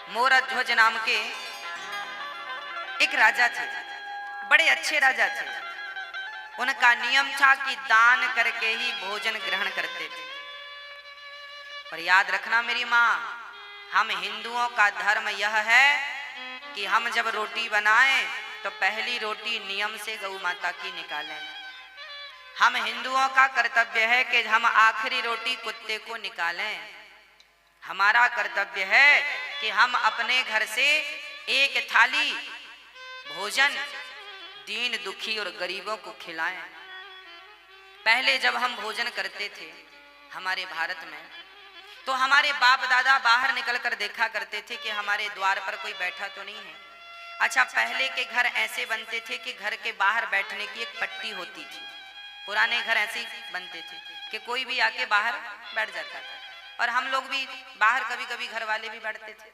मोरध्वज नाम के एक राजा थे, बड़े अच्छे राजा थे। उनका नियम था कि दान करके ही भोजन ग्रहण करते थे। पर याद रखना मेरी माँ, हम हिंदुओं का धर्म यह है कि हम जब रोटी बनाएं तो पहली रोटी नियम से गौ माता की निकालें। हम हिंदुओं का कर्तव्य है कि हम आखिरी रोटी कुत्ते को निकालें। हमारा कर्तव्य है कि हम अपने घर से एक थाली भोजन दीन दुखी और गरीबों को खिलाएं। पहले जब हम भोजन करते थे हमारे भारत में, तो हमारे बाप दादा बाहर निकलकर देखा करते थे कि हमारे द्वार पर कोई बैठा तो नहीं है। अच्छा, पहले के घर ऐसे बनते थे कि घर के बाहर बैठने की एक पट्टी होती थी। पुराने घर ऐसे बनते थे कि कोई भी आके बाहर बैठ जाता था, और हम लोग भी बाहर कभी कभी घर वाले भी बैठते थे,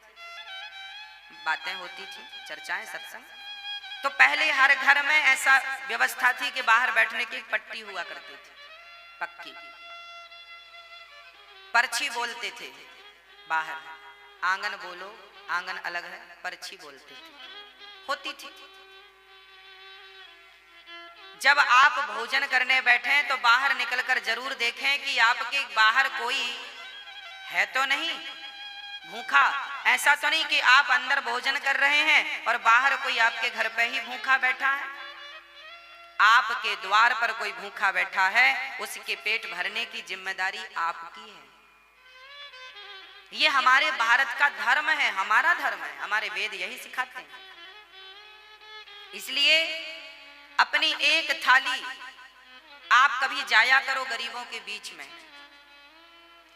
बातें होती थी, चर्चाएं, सत्संग। तो पहले हर घर में ऐसा व्यवस्था थी कि बाहर बैठने की एक पट्टी हुआ करती थी, पक्की। पर्ची बोलते थे बाहर, आंगन बोलो, आंगन अलग है, पर्ची बोलते थे, होती थी। जब आप भोजन करने बैठे तो बाहर निकलकर जरूर देखें कि आपके बाहर कोई है तो नहीं भूखा। ऐसा तो नहीं कि आप अंदर भोजन कर रहे हैं और बाहर कोई आपके घर पे ही भूखा बैठा है। आपके द्वार पर कोई भूखा बैठा है, उसके पेट भरने की जिम्मेदारी आपकी है। ये हमारे भारत का धर्म है, हमारा धर्म है, हमारे वेद यही सिखाते हैं। इसलिए अपनी एक थाली आप कभी जाया करो गरीबों के बीच में।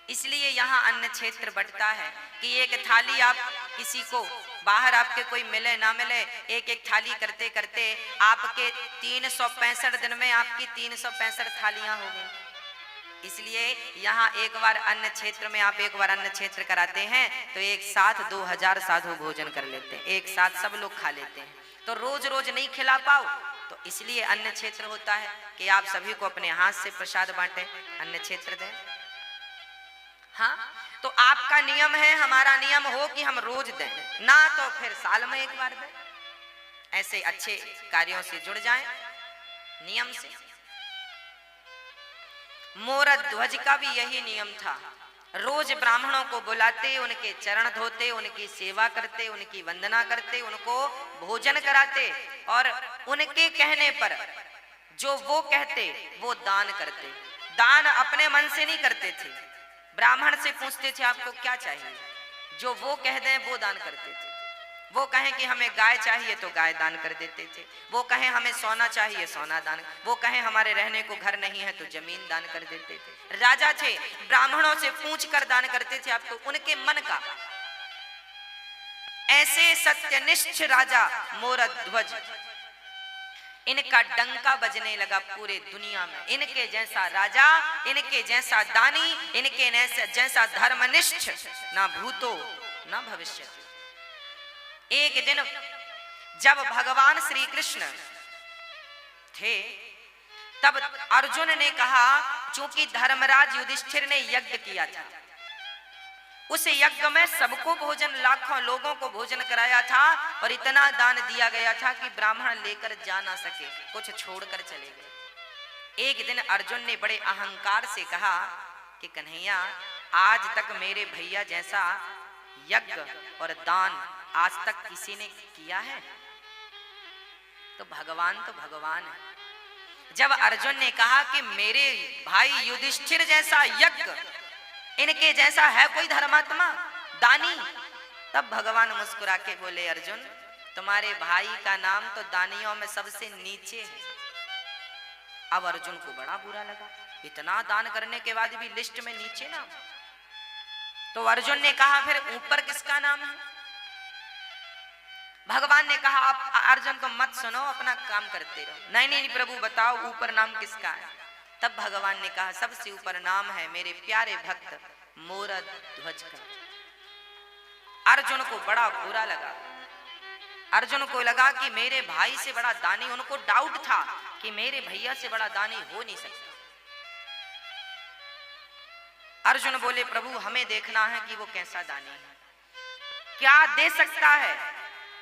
इसलिए यहाँ अन्न क्षेत्र बंटता है कि एक थाली आप किसी को बाहर आपके कोई मिले ना मिले, एक एक थाली करते करते आपके 365 दिन में आपकी 365 थालियां हो गई। इसलिए यहाँ एक बार अन्न क्षेत्र में आप एक बार अन्न क्षेत्र कराते हैं तो एक साथ 2000 साधु भोजन कर लेते हैं, एक साथ सब लोग खा लेते हैं। तो रोज रोज नहीं खिला पाओ, तो इसलिए अन्न क्षेत्र होता है कि आप सभी को अपने हाथ से प्रसाद बांटे, अन्न क्षेत्र दें। हाँ, तो आपका नियम है, हमारा नियम हो कि हम रोज दें, ना तो फिर साल में एक बार दें। ऐसे अच्छे कार्यों से जुड़ जाएं नियम से। मोरध्वज का भी यही नियम था। रोज ब्राह्मणों को बुलाते, उनके चरण धोते, उनकी सेवा करते, उनकी वंदना करते, उनको भोजन कराते, और उनके कहने पर जो वो कहते वो दान करते। दान अपने मन से नहीं करते थे, ब्राह्मण से पूछते थे आपको क्या चाहिए, जो वो कह दें वो दान करते थे। वो कहें कि हमें गाय चाहिए तो गाय दान कर देते थे, वो कहें हमें सोना चाहिए सोना दान, वो कहें हमारे रहने को घर नहीं है तो जमीन दान कर देते थे। राजा थे, ब्राह्मणों से पूछ कर दान करते थे आपको उनके मन का। ऐसे सत्यनिष्ठ राजा मोरध्वज, इनका डंका बजने लगा पूरे दुनिया में। इनके जैसा राजा, इनके जैसा दानी, इनके जैसा धर्मनिष्ठ ना भूतो ना भविष्य। एक दिन जब भगवान श्री कृष्ण थे तब अर्जुन ने कहा, चूंकि धर्मराज युधिष्ठिर ने यज्ञ किया था, उस यज्ञ में सबको भोजन, लाखों लोगों को भोजन कराया था, और इतना दान दिया गया था कि ब्राह्मण लेकर जा ना सके, कुछ छोड़कर चले गए। एक दिन अर्जुन ने बड़े अहंकार से कहा कि कन्हैया, आज तक मेरे भैया जैसा यज्ञ और दान आज तक किसी ने किया है? तो भगवान है। जब अर्जुन ने कहा कि मेरे भाई युधिष्ठिर जैसा यज्ञ, इनके जैसा है कोई धर्मात्मा दानी, तब भगवान मुस्कुरा के बोले, अर्जुन तुम्हारे भाई का नाम तो दानियों में सबसे नीचे है। अब अर्जुन को बड़ा बुरा लगा, इतना दान करने के बाद भी लिस्ट में नीचे नाम। तो अर्जुन ने कहा, फिर ऊपर किसका नाम है? भगवान ने कहा, आप अर्जुन को मत सुनो, अपना काम करते रहो। नहीं नहीं प्रभु बताओ ऊपर नाम किसका है? तब भगवान ने कहा, सबसे ऊपर नाम है मेरे प्यारे भक्त मोरध्वज का। अर्जुन को बड़ा बुरा लगा। अर्जुन को लगा कि मेरे भाई से बड़ा दानी, उनको डाउट था कि मेरे भैया से बड़ा दानी हो नहीं सकता। अर्जुन बोले, प्रभु हमें देखना है कि वो कैसा दानी है। क्या दे सकता है?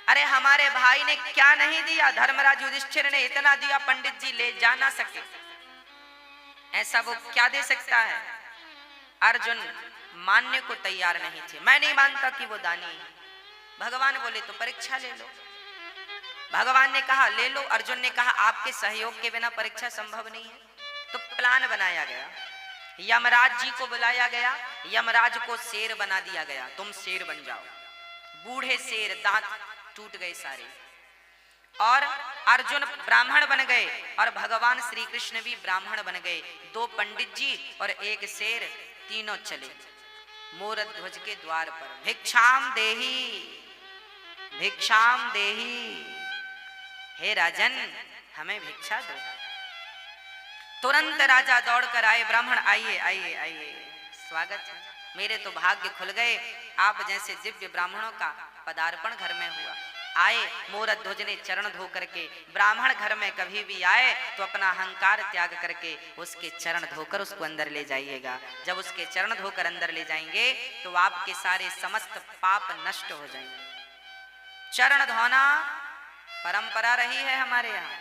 अरे हमारे भाई ने क्या नहीं दिया, धर्मराज युधिष्ठिर ने इतना दिया, पंडित जी ले जा ना सके, ऐसा वो क्या दे सकता है? अर्जुन मानने को तैयार नहीं थे। मैं नहीं मानता कि वो दानी है। भगवान बोले तो परीक्षा ले लो। भगवान ने कहा ले लो। अर्जुन ने कहा आपके सहयोग के बिना परीक्षा संभव नहीं है। तो प्लान बनाया गया, यमराज जी को बुलाया गया, यमराज को शेर बना दिया गया, तुम शेर बन जाओ। बूढ़े शेर, दांत टूट गए सारे, और अर्जुन ब्राह्मण बन गए और भगवान श्री कृष्ण भी ब्राह्मण बन गए। दो पंडित जी और एक शेर, तीनों चले मोरध्वज के द्वार पर। भिक्षाम देही, भिक्षाम देही, हे राजन हमें भिक्षा दो। तुरंत राजा दौड़ कर आए, ब्राह्मण आइए आइए आइए, स्वागत है, मेरे तो भाग्य खुल गए, आप जैसे दिव्य ब्राह्मणों का पदार्पण घर में हुआ। आए, मोरध्वज ने चरण धो करके, ब्राह्मण घर में कभी भी आए तो अपना अहंकार त्याग करके उसके चरण धोकर उसको अंदर ले जाइएगा। जब उसके चरण धोकर अंदर ले जाएंगे तो आपके सारे समस्त पाप नष्ट हो जाएंगे। चरण धोना परंपरा रही है हमारे यहाँ।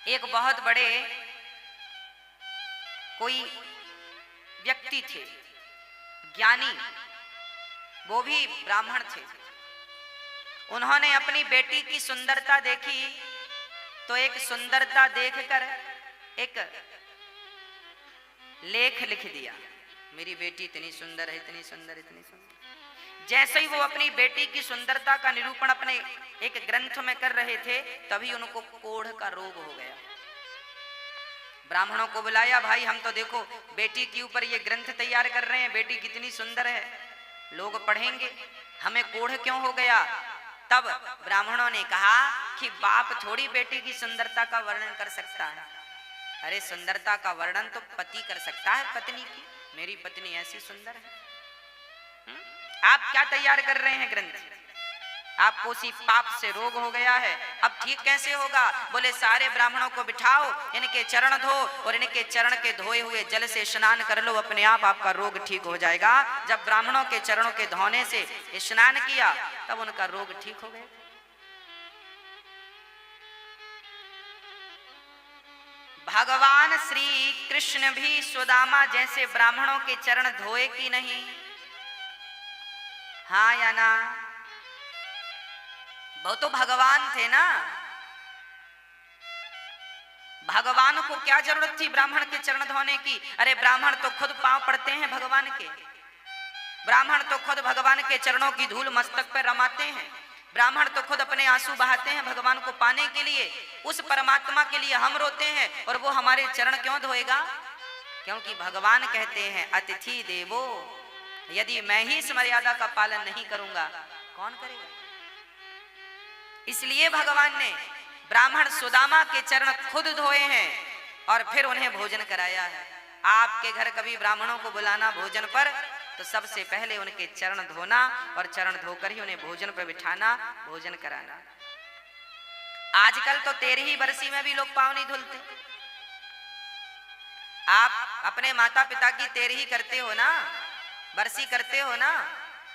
एक बहुत बड़े कोई व्यक्ति थे, ज्ञानी, वो भी ब्राह्मण थे। उन्होंने अपनी बेटी की सुंदरता देखी तो एक सुंदरता देखकर एक लेख लिख दिया, मेरी बेटी इतनी सुंदर है, इतनी सुंदर, इतनी सुंदर। जैसे ही वो अपनी बेटी की सुंदरता का निरूपण अपने एक ग्रंथ में कर रहे थे, तभी उनको कोढ़ का रोग हो गया। ब्राह्मणों को बुलाया, भाई हम तो देखो बेटी के ऊपर ये ग्रंथ तैयार कर रहे हैं, बेटी कितनी सुंदर है, लोग पढ़ेंगे, हमें कोढ़ क्यों हो गया? तब ब्राह्मणों ने कहा कि बाप थोड़ी बेटी की सुंदरता का वर्णन कर सकता है। अरे सुंदरता का वर्णन तो पति कर सकता है पत्नी की, मेरी पत्नी ऐसी सुंदर है। आप क्या तैयार कर रहे हैं ग्रंथ? आपको उसी पाप से रोग हो गया है, अब ठीक कैसे होगा? बोले सारे ब्राह्मणों को बिठाओ, इनके चरण धो और इनके चरण के धोए हुए जल से स्नान कर लो, अपने आप आपका रोग ठीक हो जाएगा। जब ब्राह्मणों के चरणों के धोने से स्नान किया तब उनका रोग ठीक हो गया। भगवान श्री कृष्ण भी सुदामा जैसे ब्राह्मणों के चरण धोए कि नहीं? हाँ या ना? वो तो भगवान थे ना, भगवान को क्या जरूरत थी ब्राह्मण के चरण धोने की? अरे ब्राह्मण तो खुद पांव पड़ते हैं भगवान के, ब्राह्मण तो खुद भगवान के चरणों की धूल मस्तक पर रमाते हैं, ब्राह्मण तो खुद अपने आंसू बहाते हैं भगवान को पाने के लिए। उस परमात्मा के लिए हम रोते हैं और वो हमारे चरण क्यों धोएगा? क्योंकि भगवान कहते हैं अतिथि देवो, यदि मैं ही इस मर्यादा का पालन नहीं करूंगा कौन करेगा? इसलिए भगवान ने ब्राह्मण सुदामा के चरण खुद धोए हैं और फिर उन्हें भोजन कराया है। आपके घर कभी ब्राह्मणों को बुलाना भोजन पर तो सबसे पहले उनके चरण धोना और चरण धोकर ही उन्हें भोजन पर बिठाना, भोजन कराना। आजकल तो 13ही बरसी में भी लोग पांव नहीं धुलते। आप अपने माता पिता की 13ही करते हो ना, बरसी करते हो ना,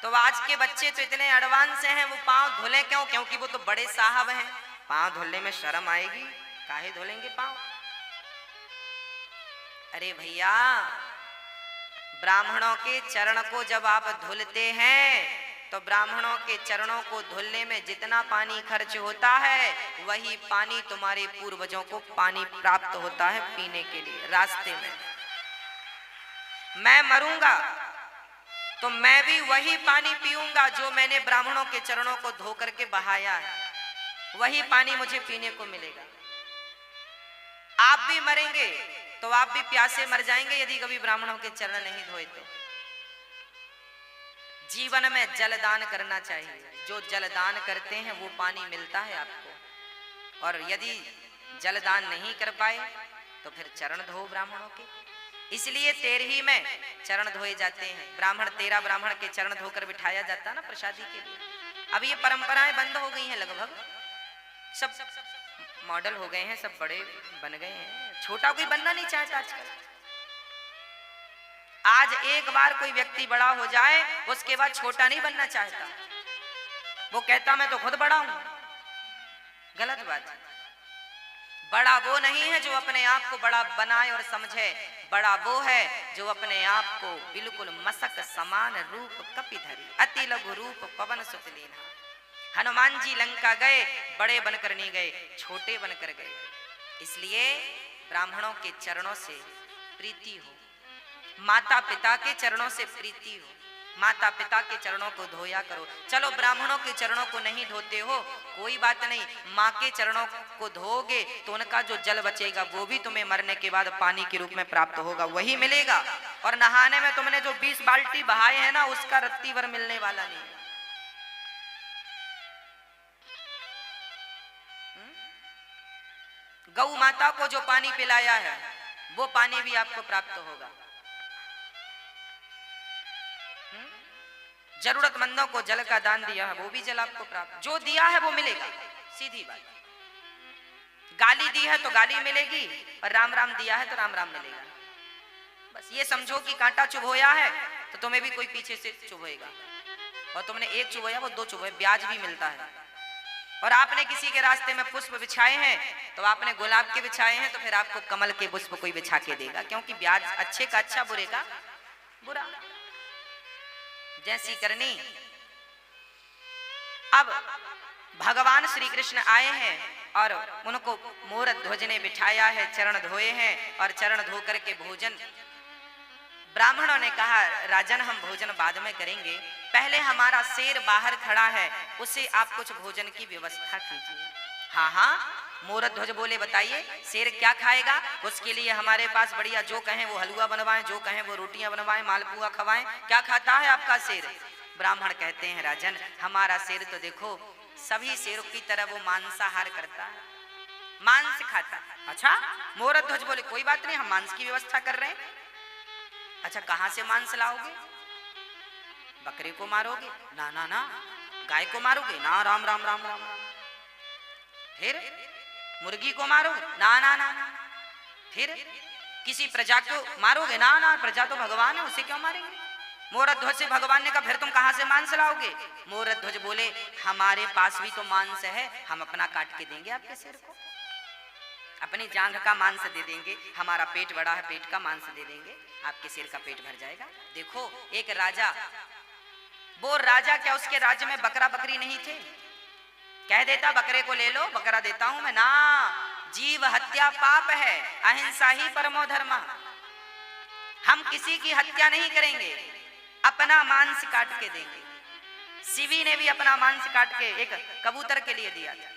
तो आज के बच्चे तो इतने एडवांस हैं, वो पांव धुले क्यों? क्योंकि वो तो बड़े साहब हैं, पांव धुलने में शर्म आएगी, काहे धुलेंगे पांव? अरे भैया, ब्राह्मणों के चरण को जब आप धुलते हैं तो ब्राह्मणों के चरणों को धुलने में जितना पानी खर्च होता है वही पानी तुम्हारे पूर्वजों को पानी प्राप्त होता है पीने के लिए रास्ते में। मैं मरूंगा तो मैं भी वही पानी पीऊंगा जो मैंने ब्राह्मणों के चरणों को धो करके बहाया है, वही पानी मुझे पीने को मिलेगा। आप भी मरेंगे तो आप भी प्यासे मर जाएंगे यदि कभी ब्राह्मणों के चरण नहीं धोए तो। जीवन में जलदान करना चाहिए, जो जलदान करते हैं वो पानी मिलता है आपको। और यदि जलदान नहीं कर पाए तो फिर चरण धो ब्राह्मणों के। इसलिए 13ही में चरण धोए जाते हैं। ब्राह्मण 13 ब्राह्मण के चरण धोकर बिठाया जाता है ना प्रसादी के लिए। अब ये परंपराएं बंद हो गई हैं, लगभग सब मॉडल हो गए हैं, सब बड़े बन गए हैं, छोटा कोई बनना नहीं चाहता आजकल। आज एक बार कोई व्यक्ति बड़ा हो जाए उसके बाद छोटा नहीं बनना चाहता, वो कहता मैं तो खुद बड़ा हूं। गलत बात है। बड़ा वो नहीं है जो अपने आप को बड़ा बनाए और समझे, बड़ा वो है जो अपने आप को बिल्कुल मसक समान रूप कपिधरी अति लघु रूप पवन सुत लीना। हनुमान जी लंका गए, बड़े बनकर नहीं गए, छोटे बनकर गए। इसलिए ब्राह्मणों के चरणों से प्रीति हो, माता पिता के चरणों से प्रीति हो, माता पिता के चरणों को धोया करो। चलो ब्राह्मणों के चरणों को नहीं धोते हो कोई बात नहीं, माँ के चरणों को धोगे तो उनका जो जल बचेगा वो भी तुम्हें मरने के बाद पानी के रूप में प्राप्त होगा, वही मिलेगा। और नहाने में तुमने जो 20 बाल्टी बहाए हैं ना उसका रत्ती भर मिलने वाला नहीं। गौ माता को जो पानी पिलाया है वो पानी भी आपको प्राप्त होगा। जरूरतमंदों को जल का दान दिया है वो भी जल आपको प्राप्त, जो दिया है वो मिलेगा, सीधी बात। गाली दी है तो गाली मिलेगी और राम राम दिया है तो राम राम मिलेगा। बस ये समझो कि कांटा चुभोया है तो तुम्हें भी कोई पीछे से चुभोएगा, और तुमने एक चुभोया वो 2 चुभोए, ब्याज भी मिलता है। और आपने किसी के रास्ते में पुष्प बिछाए हैं तो आपने गुलाब के बिछाए हैं तो फिर आपको कमल के पुष्प कोई बिछा के देगा, क्योंकि ब्याज अच्छे का अच्छा बुरे का बुरा, जैसी करनी। अब भगवान श्री कृष्ण आए हैं और उनको मोर ध्वज ने बिठाया है, चरण धोए हैं और चरण धो करके भोजन। ब्राह्मणों ने कहा राजन हम भोजन बाद में करेंगे, पहले हमारा शेर बाहर खड़ा है उसे आप कुछ भोजन की व्यवस्था कीजिए। हाँ हाँ, मोर ध्वज बोले बताइए शेर क्या खाएगा, उसके लिए हमारे पास बढ़िया जो कहें वो हलवा बनवाएं, जो कहें वो रोटियां बनवाएं, मालपुआ खवाएं, क्या खाता है आपका शेर। ब्राह्मण कहते हैं राजन हमारा शेर तो देखो सभी शेरों की तरह वो मांसाहार करता है, मांस खाता। अच्छा, मोर ध्वज बोले कोई बात नहीं हम मांस की व्यवस्था कर रहे हैं। अच्छा कहां से मांस लाओगे, बकरे को मारोगे ना ना ना, गाय को मारोगे ना, राम राम राम राम राम, फिर मुर्गी को मारोगे ना ना ना ना, फिर किसी प्रजा को मारोगे ना ना, प्रजा तो भगवान है उसे क्यों मारेंगे। मोर ध्वज से भगवान ने कहा फिर तुम कहां से मांस लाओगे। मोर ध्वज बोले हमारे पास भी तो मांस है, हम अपना काट के देंगे आपके सिर को, अपनी जांघ का मांस दे देंगे, हमारा पेट बड़ा है पेट का मांस दे देंगे, आपके सिर का पेट भर जाएगा। देखो एक राजा, वो राजा क्या उसके राज्य में बकरा बकरी नहीं थे, कह देता बकरे को ले लो बकरा देता हूं मैं, ना, जीव हत्या पाप है, अहिंसा ही परमो धर्म, हम किसी की हत्या नहीं करेंगे, अपना मांस काट के देंगे। शिवी ने भी अपना मांस काट के एक कबूतर के लिए दिया था।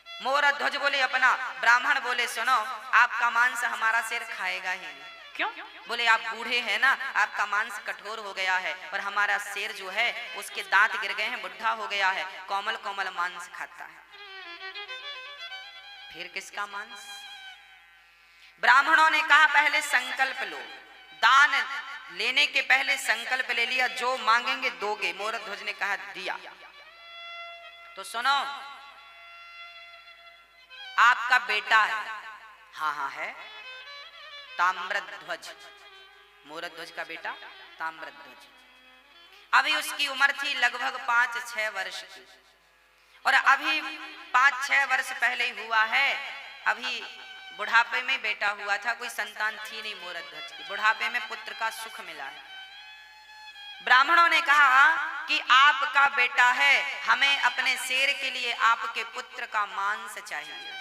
मोर ध्वज बोले अपना, ब्राह्मण बोले सुनो आपका मांस हमारा सिर खाएगा ही नहीं। क्यों? बोले आप बूढ़े हैं ना, आपका मांस कठोर हो गया है और हमारा शेर जो है उसके दांत गिर गए हैं, बुढ़ा हो गया है, कोमल कोमल मांस खाता है, फिर किसका मांस। ब्राह्मणों ने कहा पहले संकल्प लो, दान लेने के पहले संकल्प ले लिया, जो मांगेंगे दोगे। मोर ध्वज ने कहा दिया। तो सुनो आपका बेटा है, हाँ हाँ है, ताम्रध्वज, मोर ध्वज का बेटा ताम्रध्वज। अभी उसकी उम्र थी लगभग 5-6 वर्ष की, और अभी 5-6 वर्ष पहले हुआ है, अभी बुढ़ापे में बेटा हुआ था, कोई संतान थी नहीं मोर ध्वज की, बुढ़ापे में पुत्र का सुख मिला है। ब्राह्मणों ने कहा कि आपका बेटा है, हमें अपने शेर के लिए आपके पुत्र का मांस चाहिए।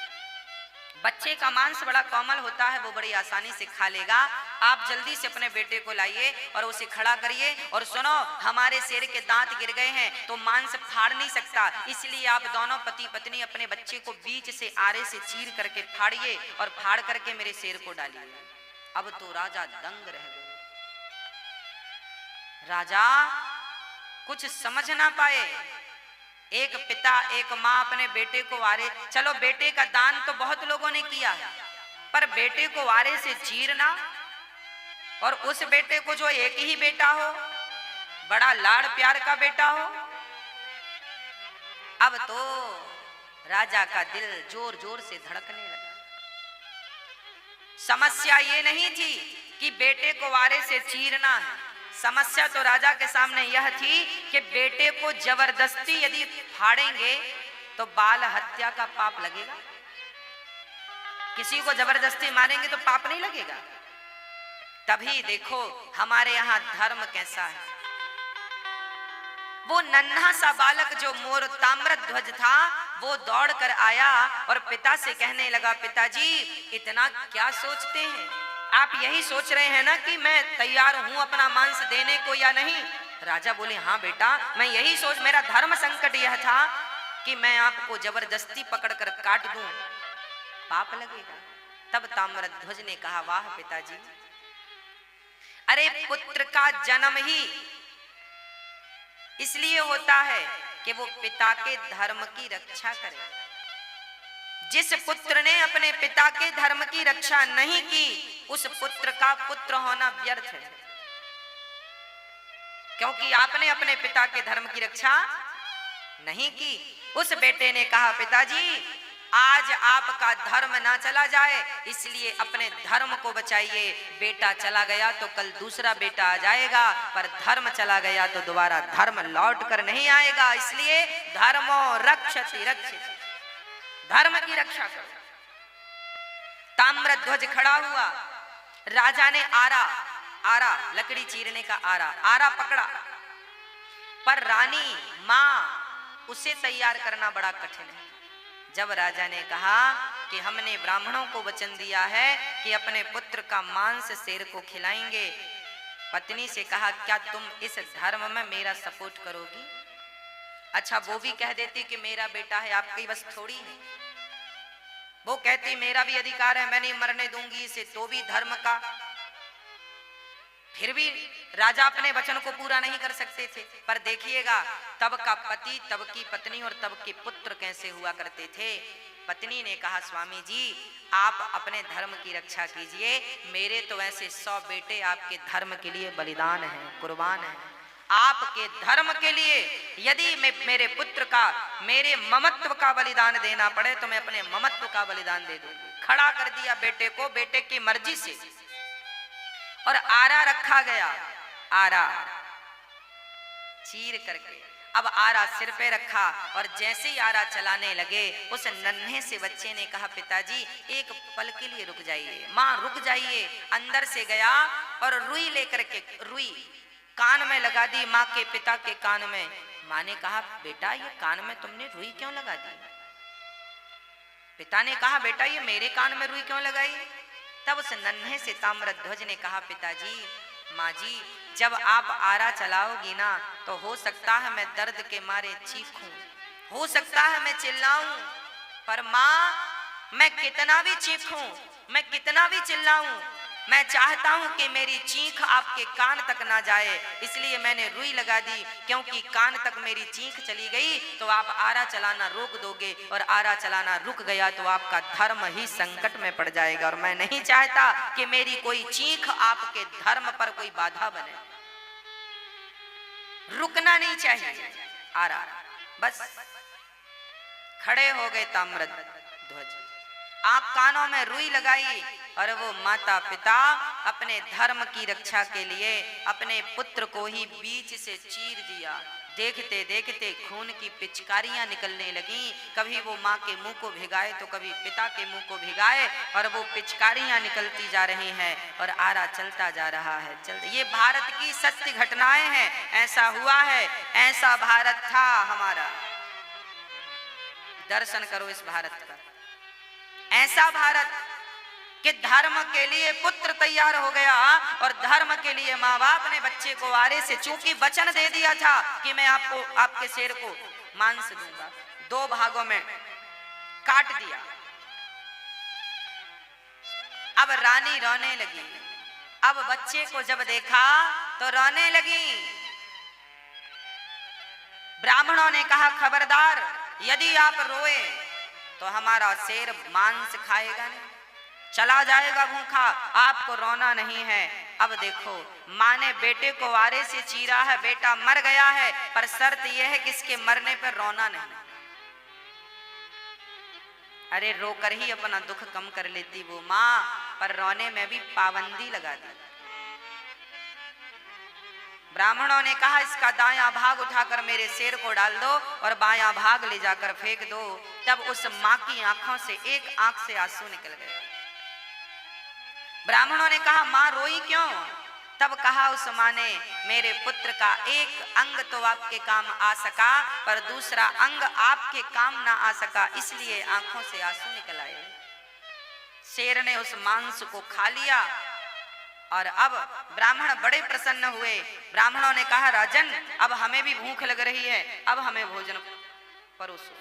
बच्चे का मांस बड़ा कोमल होता है, वो बड़ी आसानी से खा लेगा, आप जल्दी से अपने बेटे को लाइए और उसे खड़ा करिए। और सुनो हमारे शेर के दांत गिर गए हैं तो मांस फाड़ नहीं सकता, इसलिए आप दोनों पति पत्नी अपने बच्चे को बीच से आरे से चीर करके फाड़िए और फाड़ करके मेरे शेर को डालिए। अब तो राजा दंग रह गए, राजा कुछ समझ ना पाए। एक पिता एक माँ अपने बेटे को आरे, चलो बेटे का दान तो बहुत लोगों ने किया है, पर बेटे को आरे से चीरना, और उस बेटे को जो एक ही बेटा हो, बड़ा लाड़ प्यार का बेटा हो। अब तो राजा का दिल जोर जोर से धड़कने लगा। समस्या ये नहीं थी कि बेटे को वारे से चीरना है। समस्या तो राजा के सामने यह थी कि बेटे को जबरदस्ती यदि फाड़ेंगे तो बाल हत्या का पाप लगेगा, किसी को जबरदस्ती मारेंगे तो पाप नहीं लगेगा। तभी देखो हमारे यहाँ धर्म कैसा है। वो नन्हा सा बालक जो मोर ताम्रध्वज था वो दौड़ कर आया और पिता से कहने लगा, पिताजी इतना क्या सोचते हैं, आप यही सोच रहे हैं ना कि मैं तैयार हूं अपना मांस देने को या नहीं। राजा बोले, हाँ बेटा मैं यही सोच, मेरा धर्म संकट यह था कि मैं आपको जबरदस्ती पकड़कर काट दूं, पाप लगेगा। तब ताम्रध्वज ने कहा, वाह पिताजी, अरे पुत्र का जन्म ही इसलिए होता है कि वो पिता के धर्म की रक्षा करे। जिस पुत्र ने अपने पिता के धर्म की रक्षा नहीं की उस पुत्र का पुत्र होना व्यर्थ है, क्योंकि आपने अपने पिता के धर्म की रक्षा नहीं की। उस बेटे ने कहा, पिताजी आज आपका धर्म ना चला जाए इसलिए अपने धर्म को बचाइए। बेटा चला गया तो कल दूसरा बेटा आ जाएगा, पर धर्म चला गया तो दोबारा धर्म लौट कर नहीं आएगा, इसलिए धर्मो रक्षति रक्षित, धर्म की रक्षा करो। ताम्रध्वज खड़ा हुआ, राजा ने आरा लकड़ी चीरने का आरा पकड़ा, पर रानी मां उसे तैयार करना बड़ा कठिन है। जब राजा ने कहा कि हमने ब्राह्मणों को वचन दिया है कि अपने पुत्र का मांस शेर को खिलाएंगे, पत्नी से कहा, क्या तुम इस धर्म में मेरा सपोर्ट करोगी? अच्छा वो भी कह देती कि मेरा बेटा है, आपकी बस थोड़ी है। वो कहती मेरा भी अधिकार है, मैं नहीं मरने दूंगी इसे, तो भी धर्म का। फिर भी राजा अपने वचन को पूरा नहीं कर सकते थे। पर देखिएगा तब का पति, तब की पत्नी और तब के पुत्र कैसे हुआ करते थे। पत्नी ने कहा, स्वामी जी आप अपने धर्म की रक्षा कीजिए, मेरे तो ऐसे 100 बेटे आपके धर्म के लिए बलिदान हैं, कुर्बान हैं। आपके धर्म के लिए यदि मैं मेरे पुत्र का, मेरे ममत्व का बलिदान देना पड़े तो मैं अपने ममत्व का बलिदान दे दूंगी। खड़ा कर दिया बेटे को, बेटे की मर्जी से, और आरा रखा गया, आरा चीर करके। अब आरा सिर पे रखा और जैसे ही आरा चलाने लगे उस नन्हे से बच्चे ने कहा, पिताजी एक पल के लिए रुक जाइए, माँ रुक जाइए। अंदर से गया और रुई लेकर के, रुई कान में लगा दी माँ के पिता के कान में। माँ ने कहा, बेटा ये कान में तुमने रुई क्यों लगा दी? पिता ने कहा, बेटा ये मेरे कान में रुई क्यों लगाई? तब उस नन्हे से ताम्रध्वज ने कहा, पिताजी माँ जी जब आप आरा चलाओगी ना तो हो सकता है मैं दर्द के मारे चीखूं, हो सकता है मैं चिल्लाऊं, पर माँ मैं कितना भी चीखूं, मैं कितना भी चिल्लाऊं, मैं चाहता हूं कि मेरी चीख आपके कान तक ना जाए, इसलिए मैंने रुई लगा दी, क्योंकि कान तक मेरी चीख चली गई तो आप आरा चलाना रोक दोगे, और आरा चलाना रुक गया तो आपका धर्म ही संकट में पड़ जाएगा, और मैं नहीं चाहता कि मेरी कोई चीख आपके धर्म पर कोई बाधा बने। रुकना नहीं चाहिए आरा। बस खड़े हो गए ताम्रध्वज, आप कानों में रुई लगाई, और वो माता पिता अपने धर्म की रक्षा के लिए अपने पुत्र को ही बीच से चीर दिया। देखते देखते खून की पिचकारियां निकलने लगी, कभी वो माँ के मुंह को भिगाए तो कभी पिता के मुंह को भिगाए, और वो पिचकारियां निकलती जा रही हैं और आरा चलता जा रहा है। ये भारत की सत्य घटनाएं हैं, ऐसा हुआ है, ऐसा भारत था हमारा। दर्शन करो इस भारत का, ऐसा भारत कि धर्म के लिए पुत्र तैयार हो गया, और धर्म के लिए माँ बाप ने बच्चे को आरे से, चूंकि वचन दे दिया था कि मैं आपको, आपके शेर को मांस दूंगा, 2 भागों में काट दिया। अब रानी रोने लगी, अब बच्चे को जब देखा तो रोने लगी। ब्राह्मणों ने कहा, खबरदार यदि आप रोए तो हमारा शेर मांस खाएगा नहीं, चला जाएगा भूखा, आपको रोना नहीं है। अब देखो माँ ने बेटे को आरे से चीरा है, बेटा मर गया है, पर शर्त यह है कि इसके मरने पर रोना नहीं। अरे रोकर ही अपना दुख कम कर लेती वो माँ, पर रोने में भी पाबंदी लगा दी। ब्राह्मणों ने कहा इसका दायां भाग उठाकर मेरे शेर को डाल दो और बायां भाग ले जाकर फेंक दो। तब उस मां की आंखों से एक आंख से आंसू निकल गए। ब्राह्मणों ने कहा मां रोई क्यों? तब कहा उस मां ने मेरे पुत्र का एक अंग तो आपके काम आ सका पर दूसरा अंग आपके काम ना आ सका, इसलिए आंखों से आंसू निकल आए। शेर ने उस मांस को खा लिया और अब ब्राह्मण बड़े प्रसन्न हुए। ब्राह्मणों ने कहा राजन अब हमें भी भूख लग रही है, अब हमें भोजन परोसो।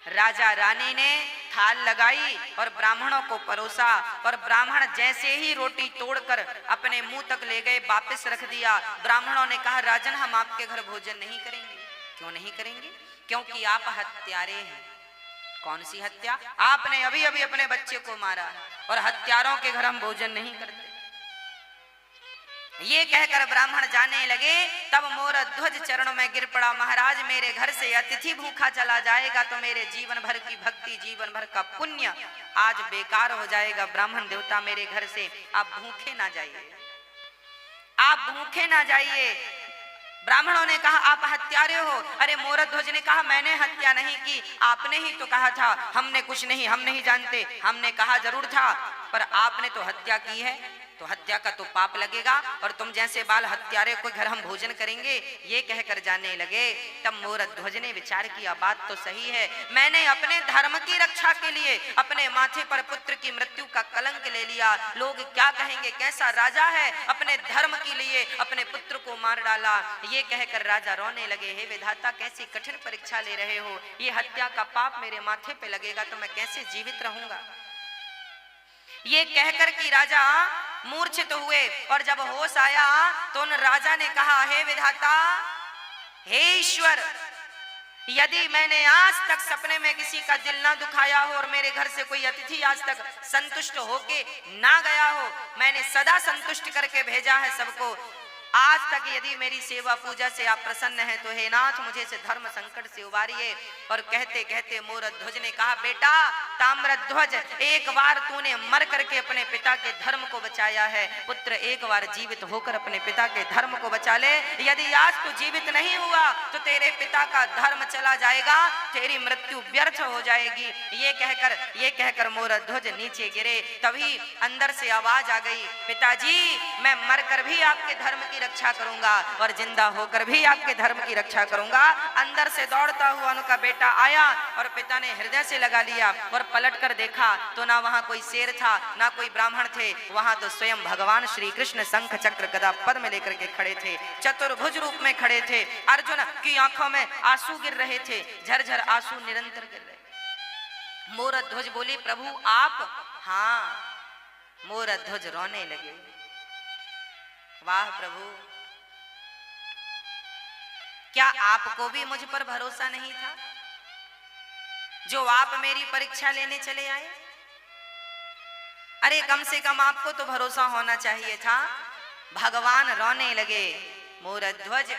राजा रानी ने थाल लगाई और ब्राह्मणों को परोसा और ब्राह्मण जैसे ही रोटी तोड़कर अपने मुंह तक ले गए वापस रख दिया। ब्राह्मणों ने कहा राजन हम आपके घर भोजन नहीं करेंगे। क्यों नहीं करेंगे? क्योंकि आप हत्यारे हैं। कौन सी हत्या? आपने अभी अभी अपने बच्चे को मारा और हत्यारों के घर हम भोजन नहीं करते। ये कहकर ब्राह्मण जाने लगे। तब मोर ध्वज चरणों में गिर पड़ा, महाराज मेरे घर से अतिथि भूखा चला जाएगा तो मेरे जीवन भर की भक्ति, जीवन भर का पुण्य आज बेकार हो जाएगा। ब्राह्मण देवता मेरे घर से आप भूखे ना जाइए, आप भूखे ना जाइए। ब्राह्मणों ने कहा आप हत्यारे हो। अरे मोरध्वज ने कहा मैंने हत्या नहीं की, आपने ही तो कहा था। हमने कुछ नहीं, हम नहीं जानते। हमने कहा जरूर था पर आपने तो हत्या की है, तो हत्या का तो पाप लगेगा और तुम जैसे बाल हत्यारे को घर हम भोजन करेंगे, ये कहकर जाने लगे। तब मोरध्वज ने विचार किया बात तो सही है, मैंने अपने धर्म की रक्षा के लिए अपने माथे पर पुत्र की मृत्यु का कलंक ले लिया। लोग क्या कहेंगे, कैसा राजा है, अपने धर्म के लिए अपने पुत्र को मार डाला। ये कहकर राजा रोने लगे, हे विधाता कैसी कठिन परीक्षा ले रहे हो, ये हत्या का पाप मेरे माथे पे लगेगा तो मैं कैसे जीवित रहूंगा। ये कहकर कि राजा मूर्छित हुए और जब होश आया तो उन राजा ने कहा हे विधाता, हे ईश्वर, यदि मैंने आज तक सपने में किसी का दिल ना दुखाया हो और मेरे घर से कोई अतिथि आज तक संतुष्ट होके ना गया हो, मैंने सदा संतुष्ट करके भेजा है सबको, आज तक यदि मेरी सेवा पूजा से आप प्रसन्न हैं तो हे नाथ मुझे से धर्म संकट से उबारिए। और कहते कहते मोरध्वज ने कहा बेटा ताम्रध्वज, एक बार तूने मर करके अपने पिता के धर्म को बचाया है, पुत्र एक बार जीवित होकर अपने पिता के धर्म को बचा ले। यदि आज तू जीवित नहीं हुआ तो तेरे पिता का धर्म चला जाएगा, तेरी मृत्यु व्यर्थ हो जाएगी। ये कहकर मोरध्वज नीचे गिरे। तभी अंदर से आवाज आ गई, पिताजी मैं मरकर भी आपके धर्म की रक्षा करूंगा और जिंदा होकर भी आपके धर्म की रक्षा करूंगा। अंदर से दौड़ता हुआ उनका बेटा आया और पिता ने हृदय से लगा लिया और पलट कर देखा तो ना वहां कोई शेर था ना कोई ब्राह्मण थे, वहां तो स्वयं भगवान श्री कृष्ण शंख चक्र गदा पद्म लेकर के खड़े थे, चतुर्भुज रूप में खड़े थे। अर्जुन की आंखों में आंसू गिर रहे थे, झरझर आंसू निरंतर गिर रहे। मोरध्वज बोली प्रभु आप? हाँ। मोरध्वज रोने लगे, वाह प्रभु, क्या आपको भी मुझ पर भरोसा नहीं था जो आप मेरी परीक्षा लेने चले आए? अरे कम से कम आपको तो भरोसा होना चाहिए था। भगवान रोने लगे, मोरध्वज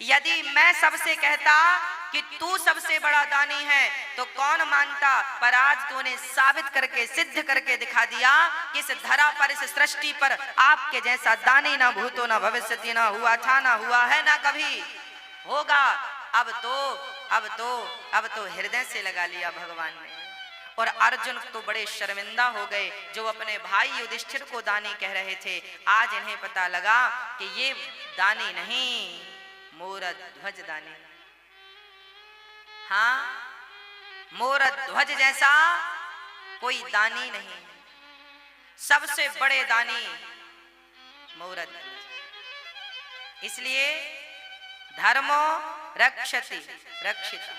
यदि मैं सबसे कहता कि तू सबसे बड़ा दानी है तो कौन मानता, पर आज तूने साबित करके सिद्ध करके दिखा दिया कि इस धरा पर, इस सृष्टि पर आपके जैसा दानी ना भूतो ना भविष्यति ना हुआ था, ना हुआ है, ना कभी होगा। अब तो हृदय से लगा लिया भगवान ने। और अर्जुन तो बड़े शर्मिंदा हो गए जो अपने भाई युधिष्ठिर को दानी कह रहे थे। आज इन्हें पता लगा कि ये दानी नहीं, मोरध्वज दानी। हाँ, मोरध्वज जैसा कोई दानी नहीं, सबसे बड़े दानी मोरध्वज। इसलिए धर्मो रक्षति रक्षिता।